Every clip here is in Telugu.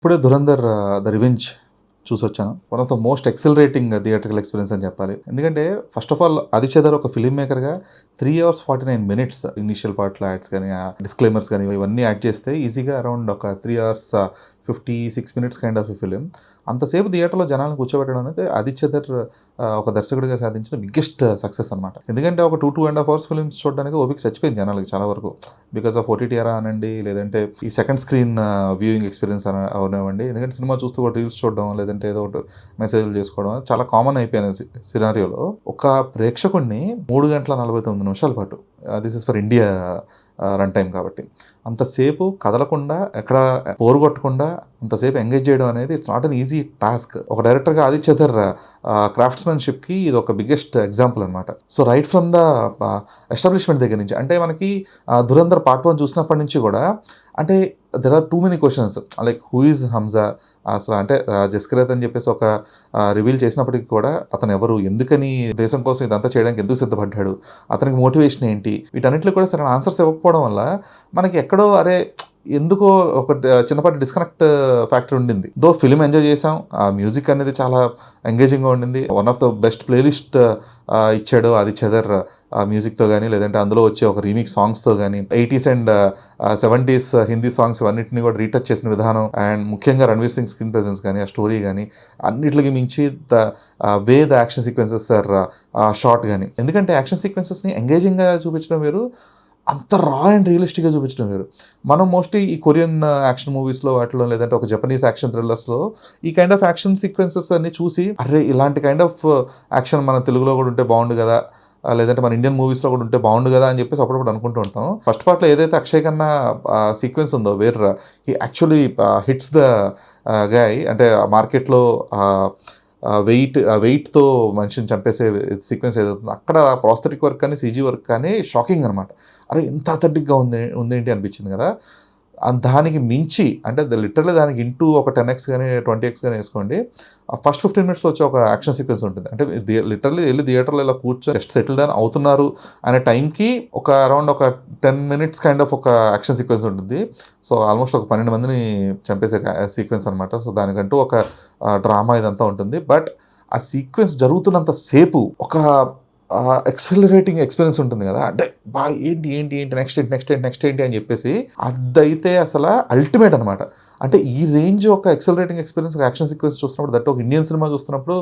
ఇప్పుడే 'ధురంధర్ ద రివెంజ్' చూసొచ్చాను. One of the most exhilarating theatrical experience అని చెప్పాలి. ఎందుకంటే first of all Aditya Dhar ఒక ఫిల్మ్ మేకర్‌గా 3 అవర్స్ 49 మినిట్స్ ఇనీషియల్ పార్ట్‌లో యాడ్స్ గానీ, డిస్క్లైమర్స్ గానీ ఇవన్నీ యాడ్ చేస్తే ఈజీగా అరౌండ్ ఒక 3 hours 56 minutes kind of a film. అంతసేపు థియేటర్‌లో జనాలను కూర్చోబెట్టడం అనేది ఆదిత్య ధర్ ఒక దర్శకుడిగా సాధించిన బిగ్గెస్ట్ సక్సెస్ అనమాట. ఎందుకంటే ఒక 2.5 అవర్స్ ఫిల్మ్స్ చూడడానికి ఓపిక చచ్చిపోయింది జనాలకి చాలా వరకు. బికాస్ ఆఫ్ ఓటీటీ ఎరా అనండి, లేదంటే ఈ సెకండ్ స్క్రీన్ వ్యూయింగ్ ఎక్స్పీరియన్స్ అవనివ్వండి. ఎందుకంటే సినిమా చూస్తూ కూడా రీల్స్ చూడడం, లేదంటే ఏదో ఒకటి మెసేజ్లు చేసుకోవడం చాలా కామన్ అయిపోయిన సినారియోలో ఒక ప్రేక్షకుడిని 3 గంటల 49 నిమిషాల పాటు, this is for India run time కాబట్టి, అంతసేపు కదలకుండా ఎక్కడ బోర్ కొట్టకుండా అంతసేపు ఎంగేజ్ చేయడం అనేది it's not an easy task. ఒక డైరెక్టర్గా ఆదిత్య ధర్ క్రాఫ్ట్స్మెన్షిప్కి ఇది ఒక బిగ్గెస్ట్ ఎగ్జాంపుల్ అనమాట. So right from the establishment దగ్గర నుంచి, అంటే మనకి 'ధురంధర్ పార్ట్ 1' చూసినప్పటి నుంచి కూడా అంటే there are too many questions like who is Hamza అసలు, అంటే జస్కిరత్ అని చెప్పేసి ఒక రివీల్ చేసినప్పటికీ కూడా అతను ఎవరు, ఎందుకని దేశం కోసం ఇదంతా చేయడానికి ఎందుకు సిద్ధపడ్డాడు, అతనికి మోటివేషన్ ఏంటి, వీటన్నిటిలో కూడా సరైన ఆన్సర్స్ ఇవ్వకపోవడం వల్ల మనకి ఎక్కడో అరే ఎందుకో ఒక చిన్నపాటి డిస్కనెక్ట్ ఫ్యాక్టర్ ఉండింది. దో ఫిలిం ఎంజాయ్ చేసాం, ఆ మ్యూజిక్ అనేది చాలా ఎంగేజింగ్గా ఉండింది. One of the best playlist ఇచ్చాడు ఆదిత్య ధర్ ఆ మ్యూజిక్తో కానీ, లేదంటే అందులో వచ్చే ఒక రీమిక్స్ సాంగ్స్తో కానీ, 80s and 70s Hindi songs అన్నింటినీ కూడా రీటచ్ చేసిన విధానం, అండ్ ముఖ్యంగా రణ్వీర్ సింగ్ స్క్రీన్ ప్రెజెన్స్ కానీ, ఆ స్టోరీ కానీ, అన్నిటికి మించి the way the action sequences are shot కానీ. ఎందుకంటే యాక్షన్ సీక్వెన్సెస్ని ఎంగేజింగ్గా చూపించడం వేరు, అంత రా అండ్ రియలిస్టిక్గా చూపించడం వేరు. మనం మోస్ట్లీ ఈ కొరియన్ యాక్షన్ మూవీస్లో వాటిలో, లేదంటే ఒక జపనీస్ యాక్షన్ థ్రిల్లర్స్లో ఈ కైండ్ ఆఫ్ యాక్షన్ సీక్వెన్సెస్ అన్ని చూసి అరే ఇలాంటి కైండ్ ఆఫ్ యాక్షన్ మన తెలుగులో కూడా ఉంటే బాగుండు కదా, లేదంటే మన ఇండియన్ మూవీస్లో కూడా ఉంటే బాగుండు కదా అని చెప్పేసి అప్పుడప్పుడు అనుకుంటూ ఉంటాం. ఫస్ట్ పార్ట్లో ఏదైతే అక్షయ్ ఖన్నా సీక్వెన్స్ ఉందో where he actually hits the guy, అంటే మార్కెట్లో వెయిట్తో మనిషిని చంపేసే సీక్వెన్స్ ఏదవుతుందో అక్కడ ప్రాస్థెటిక్ వర్క్ కానీ సీజీ వర్క్ కానీ షాకింగ్ అనమాట. అరే ఎంత అథెంటిక్గా ఉందేంటి అనిపించింది కదా. దానికి మించి అంటే లిటరల్లీ దానికి ఇంటూ ఒక 10x కానీ 20x కానీ వేసుకోండి, ఫస్ట్ 15 మినిట్స్లో వచ్చే ఒక యాక్షన్ సీక్వెన్స్ ఉంటుంది. అంటే లిటరల్లీ వెళ్ళి థియేటర్లో ఇలా కూర్చొని జస్ట్ సెటిల్ డౌన్ అవుతున్నారు అనే టైంకి ఒక అరౌండ్ ఒక 10 మినిట్స్ కైండ్ ఆఫ్ ఒక యాక్షన్ సీక్వెన్స్ ఉంటుంది. సో ఆల్మోస్ట్ ఒక 12 మందిని చంపేసే సీక్వెన్స్ అనమాట. సో దానికంటూ ఒక డ్రామా ఇదంతా ఉంటుంది. బట్ ఆ సీక్వెన్స్ జరుగుతున్నంత సేపు ఒక ఎక్సలరేటింగ్ ఎక్స్పీరియన్స్ ఉంటుంది కదా, అంటే బాగా ఏంటి నెక్స్ట్ ఏంటి అని చెప్పేసి అదైతే అసలు అల్టిమేట్ అనమాట. అంటే ఈ రేంజ్ ఒక ఎక్సలరేటింగ్ ఎక్స్పీరియన్స్ ఒక యాక్షన్ సీక్వెన్స్ చూస్తున్నప్పుడు, దట్ ఒక ఇండియన్ సినిమా చూస్తున్నప్పుడు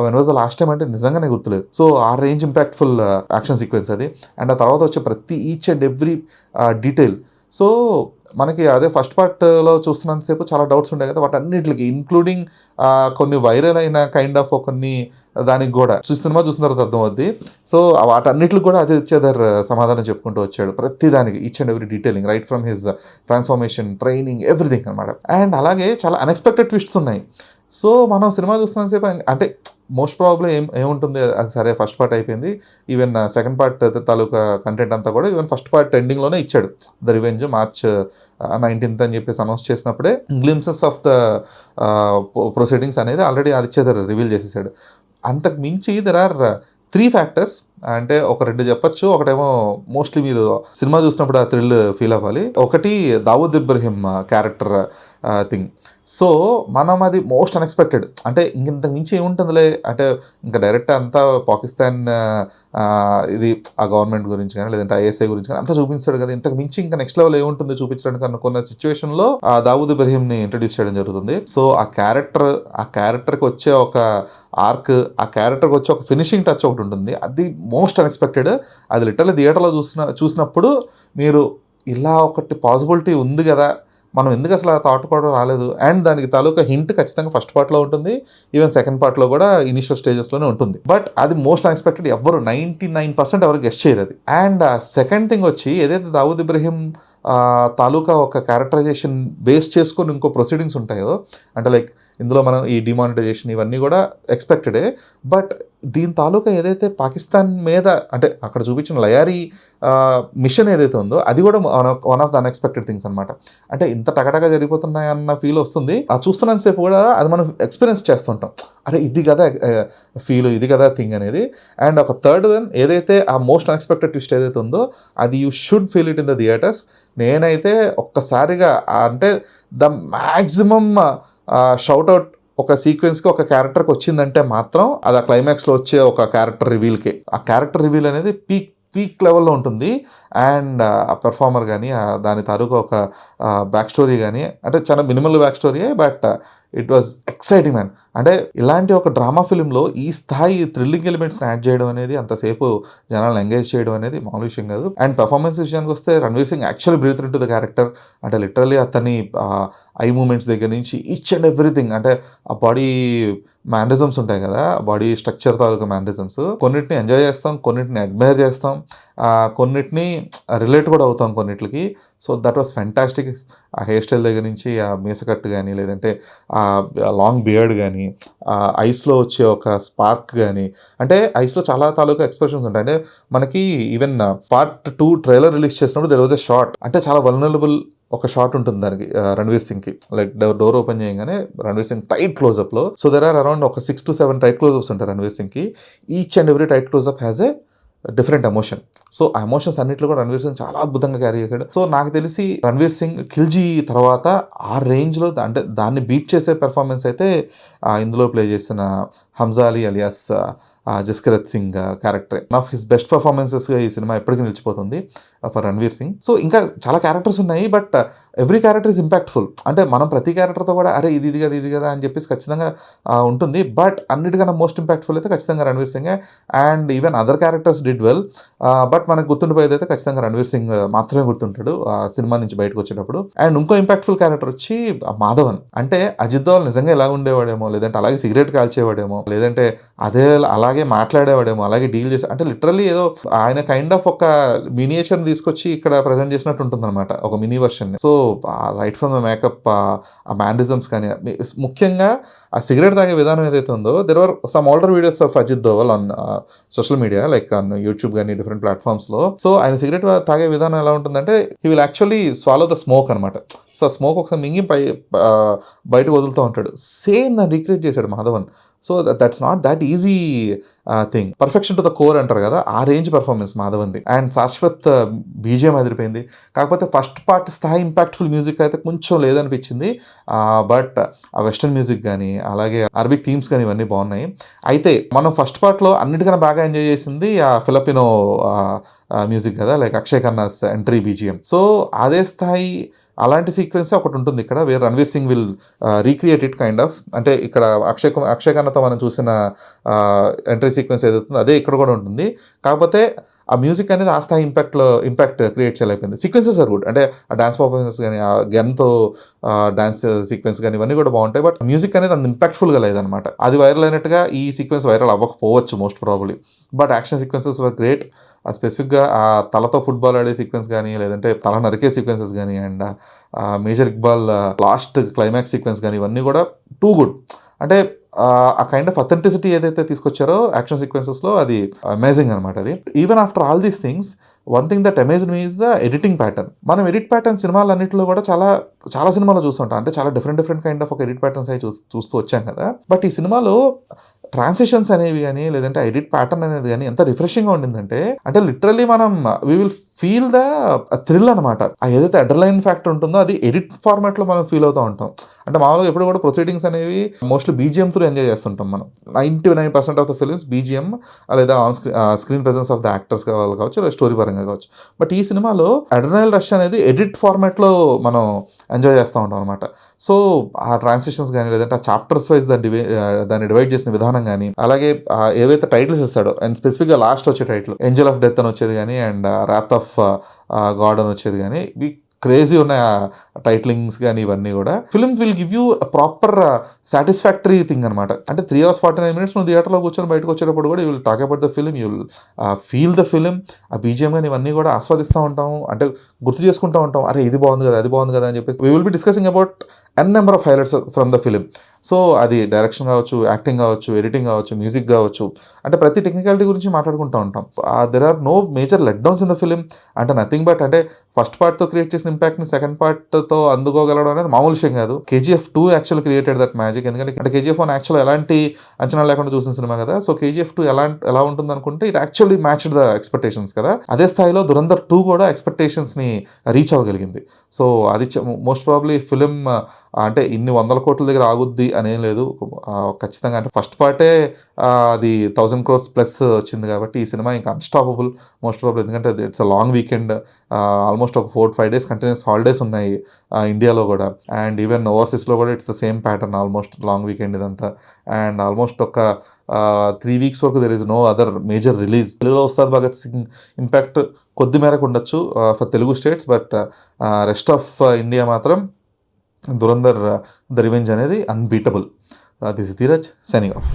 when was the last time అంటే నిజంగానే గుర్తులేదు. సో ఆ రేంజ్ ఇంపాక్ట్ఫుల్ యాక్షన్ సీక్వెన్స్ అది. అండ్ ఆ తర్వాత వచ్చే ప్రతి each and every detail. So మనకి అదే ఫస్ట్ పార్ట్లో చూస్తున్నంతసేపు చాలా డౌట్స్ ఉంటాయి కదా, వాటన్నిటికి ఇంక్లూడింగ్ కొన్ని వైరల్ అయిన కైండ్ ఆఫ్ కొన్ని దానికి కూడా సినిమా చూసిన తర్వాత అర్థమవుద్ది. సో వాటన్నిటికి కూడా ఆదిత్య ధర్ సమాధానం చెప్పుకుంటూ వచ్చాడు ప్రతి దానికి, each and every detailing right from his transformation, training, everything అనమాట. అండ్ అలాగే చాలా అన్ఎక్స్పెక్టెడ్ ట్విస్ట్స్ ఉన్నాయి. సో మనం సినిమా చూస్తున్నంతసేపు అంటే మోస్ట్ ప్రాబ్లీ ఏముంటుంది, అది సరే ఫస్ట్ పార్ట్ అయిపోయింది, ఈవెన్ సెకండ్ పార్ట్ తాలూకా కంటెంట్ అంతా కూడా ఈవెన్ ఫస్ట్ పార్ట్ ఎండింగ్లోనే ఇచ్చాడు. ద రివెంజ్ March 19th అని చెప్పేసి అనౌన్స్ చేసినప్పుడే గ్లిమ్సెస్ ఆఫ్ ద ప్రొసీడింగ్స్ అనేది ఆల్రెడీ ఆదిత్య ధర్ రివీల్ చేసేసాడు. అంతకు మించి దెర్ ఆర్ 3 ఫ్యాక్టర్స్, అంటే ఒక 2 చెప్పచ్చు. ఒకటేమో మోస్ట్లీ మీరు సినిమా చూసినప్పుడు ఆ థ్రిల్ ఫీల్ అవ్వాలి. ఒకటి Dawood Ibrahim character thing. So మనం అది మోస్ట్ అన్ఎక్స్పెక్టెడ్, అంటే ఇంతకు మించి ఏముంటుందిలే, అంటే ఇంకా డైరెక్ట్ అంతా పాకిస్తాన్ ఇది ఆ గవర్నమెంట్ గురించి కానీ, లేదంటే ఐఎస్ఐ గురించి కానీ అంతా చూపించాడు కదా, ఇంతకు మించి ఇంకా నెక్స్ట్ లెవెల్ ఏముంటుంది చూపించడానికి అనుకున్న సిచ్యువేషన్లో దావూద్ ఇబ్రహీంని ఇంట్రడ్యూస్ చేయడం జరుగుతుంది. సో ఆ క్యారెక్టర్కి వచ్చే ఒక ఆర్క్, ఆ క్యారెక్టర్కి వచ్చే ఒక ఫినిషింగ్ టచ్ ఒకటి ఉంటుంది. అది మోస్ట్ అన్ఎక్స్పెక్టెడ్. అది లిటరల్లీ థియేటర్లో చూసినప్పుడు మీరు ఇలా ఒకటి పాసిబిలిటీ ఉంది కదా, మనం ఎందుకు అసలు ఆ థాట్ కూడా రాలేదు. అండ్ దానికి తాలూకా హింట్ ఖచ్చితంగా ఫస్ట్ పార్ట్లో ఉంటుంది, ఈవెన్ సెకండ్ పార్ట్లో కూడా ఇనిషియల్ స్టేజెస్లోనే ఉంటుంది. బట్ అది మోస్ట్ అన్ఎక్స్పెక్టెడ్, ఎవరు 99% ఎవరు గెస్ చేయరు అది. అండ్ సెకండ్ థింగ్ వచ్చి ఏదైతే దావూద్ ఇబ్రహీం తాలూకా ఒక క్యారెక్టరైజేషన్ బేస్ చేసుకొని ఇంకో ప్రొసీడింగ్స్ ఉంటాయో, అంటే లైక్ ఇందులో మనం ఈ డిమానిటైజేషన్ ఇవన్నీ కూడా ఎక్స్పెక్టెడే, బట్ దీని తాలూకా ఏదైతే పాకిస్తాన్ మీద అంటే అక్కడ చూపించిన లయారీ మిషన్ ఏదైతే ఉందో అది కూడా one of the unexpected things అనమాట. అంటే ఇంత టకటగా జరిగిపోతున్నాయన్న ఫీల్ వస్తుంది. ఆ చూస్తున్నంతసేపు కూడా అది మనం ఎక్స్పీరియన్స్ చేస్తుంటాం. అరే ఇది కదా ఫీల్, ఇది కదా థింగ్ అనేది. అండ్ ఒక థర్డ్ వన్ ఏదైతే ఆ మోస్ట్ అన్ఎక్స్పెక్టెడ్ ట్విస్ట్ ఏదైతే ఉందో అది you should feel it in the theatres. నేనైతే ఒక్కసారిగా అంటే ద మ్యాక్సిమమ్ షౌట్అవుట్ ఒక సీక్వెన్స్కి ఒక క్యారెక్టర్కి వచ్చిందంటే మాత్రం అది ఆ క్లైమాక్స్లో వచ్చే ఒక క్యారెక్టర్ రివీల్కి. ఆ క్యారెక్టర్ రివీల్ అనేది పీక్ లెవెల్లో ఉంటుంది. అండ్ ఆ పెర్ఫార్మర్ కానీ దాని తాలూకా ఒక బ్యాక్ స్టోరీ కానీ అంటే చాలా మినిమల్ బ్యాక్ స్టోరీయే, but it was exciting man. అంటే ఇలాంటి ఒక డ్రామా ఫిలింలో ఈ స్థాయి థ్రిల్లింగ్ ఎలిమెంట్స్ని యాడ్ చేయడం అనేది, అంతసేపు జనాలను ఎంగేజ్ చేయడం అనేది మామూలు విషయం కాదు. అండ్ పెర్ఫార్మెన్స్ విషయానికి వస్తే Ranveer Singh actually breathe in to the character. అంటే లిటరల్లీ అతని ఐ మూమెంట్స్ దగ్గర నుంచి ఈచ్ అండ్ ఎవ్రీథింగ్, అంటే ఆ బాడీ మ్యానరిజమ్స్ ఉంటాయి కదా, బాడీ స్ట్రక్చర్ తాలూకా మ్యానరిజమ్స్, కొన్నిటిని ఎంజాయ్ చేస్తాం, కొన్నిటిని అడ్మైర్ చేస్తాం, కొన్నిటిని రిలేట్ కూడా అవుతాం కొన్నిటికి. So that was fantastic. ఆ హెయిర్ స్టైల్ దగ్గర నుంచి ఆ మీసకట్టు కానీ, లేదంటే ఆ లాంగ్ బియర్డ్ కానీ, ఐస్లో వచ్చే ఒక స్పార్క్ కానీ, అంటే ఐస్లో చాలా తాలూకా ఎక్స్ప్రెషన్స్ ఉంటాయి. అంటే మనకి ఈవెన్ పార్ట్ 2 ట్రైలర్ రిలీజ్ చేసినప్పుడు దెర్ వాజ్ ఎ షాట్, అంటే చాలా వల్నరబుల్ ఒక షాట్ ఉంటుంది దానికి రణ్వీర్ సింగ్కి. లైక్ డోర్ ఓపెన్ చేయగానే రణ్వీర్ సింగ్ టైట్ క్లోజప్లో. సో దెర్ ఆర్ అరౌండ్ ఒక 6 to 7 టైట్ క్లోజప్స్ ఉంటాయి రణ్వీర్ సింగ్కి. Each and every tight closeup has a different emotion. So ఆ ఎమోషన్స్ అన్నింటిలో కూడా రణ్వీర్ సింగ్ చాలా అద్భుతంగా క్యారీ చేశాడు. సో నాకు తెలిసి రణ్వీర్ సింగ్ ఖిల్జీ తర్వాత ఆ రేంజ్లో అంటే దాన్ని బీట్ చేసే పెర్ఫార్మెన్స్ అయితే ఇందులో ప్లే చేసిన Hamza Ali alias Jaskirat Singh character one of his best పర్ఫార్మెన్సెస్గా ఈ సినిమా ఎప్పటికీ నిలిచిపోతుంది ఫర్ రణ్వీర్ సింగ్. సో ఇంకా చాలా క్యారెక్టర్స్ ఉన్నాయి, but every character is impactful. అంటే మనం ప్రతి క్యారెక్టర్తో కూడా అరే ఇది కదా అని చెప్పేసి ఖచ్చితంగా ఉంటుంది. బట్ అన్నిటికన్నా మోస్ట్ ఇంపాక్ట్ఫుల్ అయితే ఖచ్చితంగా Ranveer Singh. And even other characters did well, but మనకు గుర్తుండిపోయేది అయితే ఖచ్చితంగా రణ్వీర్ సింగ్ మాత్రమే గుర్తుంటాడు ఆ సినిమా నుంచి బయటకు వచ్చేటప్పుడు. అండ్ ఇంకో ఇంపాక్ట్ఫుల్ క్యారెక్టర్ వచ్చి మాధవన్. అంటే అజిత్ దోవల్ నిజంగా ఎలా ఉండేవాడేమో, లేదంటే అలాగే సిగరెట్ కాల్చేవాడేమో, లేదంటే అలాగే మాట్లాడేవాడేమో, అలాగే డీల్ చేసి, అంటే లిటరల్లీ ఏదో ఆయన కైండ్ ఆఫ్ ఒక మినియేచర్ తీసుకొచ్చి ఇక్కడ ప్రజెంట్ చేసినట్టు ఉంటుంది అనమాట, ఒక mini version. So right from the makeup, ఆ మ్యానరిజమ్స్ కానీ, ముఖ్యంగా ఆ సిగరెట్ తాగే విధానం ఏదైతే ఉందో, there are some older videos of Ajit Doval on social media like on YouTube కానీ డిఫరెంట్ ప్లాట్ఫామ్స్లో. సో ఆయన సిగరెట్ తాగే విధానం ఎలా ఉంటుందంటే he will actually swallow the smoke అనమాట. సో స్మోక్ ఒకసారి మింగి బయటకు వదులుతూ ఉంటాడు. సేమ్ దాన్ని రీక్రియేట్ చేశాడు Madhavan. So that's not that easy thing. Perfection to the core అంటారు కదా, ఆ రేంజ్ పర్ఫార్మెన్స్ మాధవన్ది. అండ్ శాశ్వత్ బీజిఎం అదిరిపోయింది. కాకపోతే ఫస్ట్ పార్ట్ స్థాయి ఇంపాక్ట్ఫుల్ మ్యూజిక్ అయితే కొంచెం లేదనిపించింది, బట్ ఆ వెస్టర్న్ మ్యూజిక్ కానీ, అలాగే అరబిక్ థీమ్స్ కానీ ఇవన్నీ బాగున్నాయి. అయితే మనం ఫస్ట్ పార్ట్లో అన్నిటికన్నా బాగా ఎంజాయ్ చేసింది ఆ ఫిలిపినో మ్యూజిక్ కదా, like Akshay Khanna's entry BGM. So అదే స్థాయి అలాంటి సీక్వెన్స్ ఒకటి ఉంటుంది ఇక్కడ, where Ranveer Singh will recreate it kind of. అంటే ఇక్కడ అక్షయ్ ఖన్నాతో మనం చూసిన ఎంట్రీ సీక్వెన్స్ ఏదవుతుందో అదే ఇక్కడ కూడా ఉంటుంది. కాకపోతే ఆ మ్యూజిక్ అనేది ఆ స్థాయి ఇంపాక్ట్ క్రియేట్ చేయలేకపోయింది. సీక్వెన్సెస్ ఆర్ గుడ్, అంటే ఆ డాన్స్ పర్ఫార్మెన్స్ కానీ, ఆ గన్తో డాన్స్ సీక్వెన్స్ కానీ ఇవన్నీ కూడా బాగుంటాయి. బట్ మ్యూజిక్ అనేది అంత ఇంపాక్ట్ఫుల్గా లేదనమాట. అది వైరల్ అయినట్టుగా ఈ సీక్వెన్స్ వైరల్ అవ్వకపోవచ్చు most probably. But action sequences were great. స్పెసిఫిక్గా ఆ తలతో ఫుట్బాల్ ఆడే సీక్వెన్స్ కానీ, లేదంటే తల నరికే సీక్వెన్సెస్ కానీ, and major Iqbal last climax sequence కానీ ఇవన్నీ కూడా టూ గుడ్. అంటే ఆ కైండ్ ఆఫ్ అథెంటిసిటీ ఏదైతే తీసుకొచ్చారో యాక్షన్ సీక్వెన్సెస్లో అది అమేజింగ్ అనమాట. అది even after all these things one thing that amazed me is the editing pattern. మనం ఎడిట్ ప్యాటర్న్ సినిమాలన్నింటిలో కూడా చాలా సినిమాలు చూస్తుంటాం, అంటే చాలా డిఫరెంట్ కైండ్ ఆఫ్ ఒక ఎడిట్ ప్యాటర్న్స్ అవి చూస్తూ వచ్చాం కదా. బట్ ఈ సినిమాలో ట్రాన్సిషన్స్ అనేవి కానీ, లేదంటే ఎడిట్ ప్యాటర్న్ అనేది కానీ ఎంత రిఫ్రెషింగ్గా ఉండిందంటే, అంటే లిటరల్లీ మనం we will feel the thrill అనమాట. ఆ ఏదైతే అడ్రలైన్ ఫ్యాక్టర్ ఉంటుందో అది ఎడిట్ ఫార్మాట్లో మనం ఫీల్ అవుతూ ఉంటాం. అంటే మామూలుగా ఎప్పుడు కూడా ప్రొసీడింగ్స్ అనేవి మోస్ట్లీ బీజిఎం త్రూ ఎంజాయ్ చేస్తుంటాం మనం. 99% ఆఫ్ ద ఫిల్మ్స్ బీజిఎం, లేదా on screen presence of the actors కావచ్చు, లేదా స్టోరీ పరంగా కావచ్చు. బట్ ఈ సినిమాలో అడ్రనల్ రష్ అనేది ఎడిట్ ఫార్మాట్లో మనం ఎంజాయ్ చేస్తూ ఉంటాం అనమాట. సో ఆ ట్రాన్సిషన్స్ కానీ, లేదంటే ఆ చాప్టర్స్ వైజ్ దాన్ని డివైడ్ చేసిన విధానం కానీ, అలాగే ఏవైతే టైటిల్స్ ఇస్తాడో, అండ్ స్పెసిఫిక్గా లాస్ట్ వచ్చే టైటిల్ ఏంజల్ ఆఫ్ డెత్ అని వచ్చేది కానీ, అండ్ రాత్ ఆఫ్ గాడ్ అని వచ్చేది కానీ, ఇవి క్రేజీ ఉన్నాయి ఆ టైటిలింగ్స్ కానీ. ఇవన్నీ కూడా film will give you proper satisfactory thing అనమాట. అంటే 3 hours 49 minutes నువ్వు థియేటర్లో కూర్చొని బయటకు వచ్చేటప్పుడు కూడా you will talk about the film, you will feel the film. ఆ బీజిఎం కానీ ఇవన్నీ కూడా ఆస్వాదిస్తూ ఉంటాం, అంటే గుర్తు చేసుకుంటూ ఉంటాం, అరే ఇది బాగుంది కదా, అది బాగుంది కదా అని చెప్పేసి we will be discussing about n number of highlights from the film. So అది డైరెక్షన్ కావచ్చు, యాక్టింగ్ కావచ్చు, ఎడిటింగ్ కావచ్చు, మ్యూజిక్ కావచ్చు, అంటే ప్రతి టెక్నికాలిటీ గురించి మాట్లాడుకుంటూ ఉంటాం. There are no major let downs in the film. అంటే నథింగ్ బట్ అంటే ఫస్ట్ పార్ట్తో క్రియేట్ చేసిన ఇంపాక్ట్ని సెకండ్ పార్ట్తో అందుకోగలడం అనేది మామూలు విషయం కాదు. KGF 2 actual created that magic. ఎందుకంటే అంటే కేజీఎఫ్ 1 యాక్చువల్ ఎలాంటి అంచనా లేకుండా చూసిన సినిమా కదా. సో కేజీఎఫ్ 2 ఎలా ఉంటుంది అనుకుంటే it actually matched the expectations కదా. అదే స్థాయిలో దురంధర్ 2 కూడా ఎక్స్పెక్టేషన్స్ని రీచ్ అవ్వగలిగింది. సో అది మోస్ట్ ప్రాబ్లీ ఫిలిం అంటే ఇన్ని 100 కోట్ల దగ్గర ఆగుద్ది అనేం లేదు. ఖచ్చితంగా అంటే ఫస్ట్ పార్టే అది 1000 crores ప్లస్ వచ్చింది కాబట్టి ఈ సినిమా ఇంకా అన్స్టాపబుల్ మోస్ట్ ప్రాబ్లీ. ఎందుకంటే it's a long weekend, almost ఒక 4-5 days కంటిన్యూస్ హాలిడేస్ ఉన్నాయి ఇండియాలో కూడా. అండ్ ఈవెన్ ఓవర్సీస్లో కూడా it's the same pattern, almost long weekend ఇదంతా. అండ్ ఆల్మోస్ట్ ఒక 3 weeks వరకు there is no other major release. తెలుగులో ఉస్తాద్ భగత్ సింగ్ ఇంపాక్ట్ కొద్ది మేరకు ఉండొచ్చు for Telugu states, but rest of India మాత్రం దురంధర్ ద రివెంజ్ అనేది unbeatable. This is Dheeraj signing of.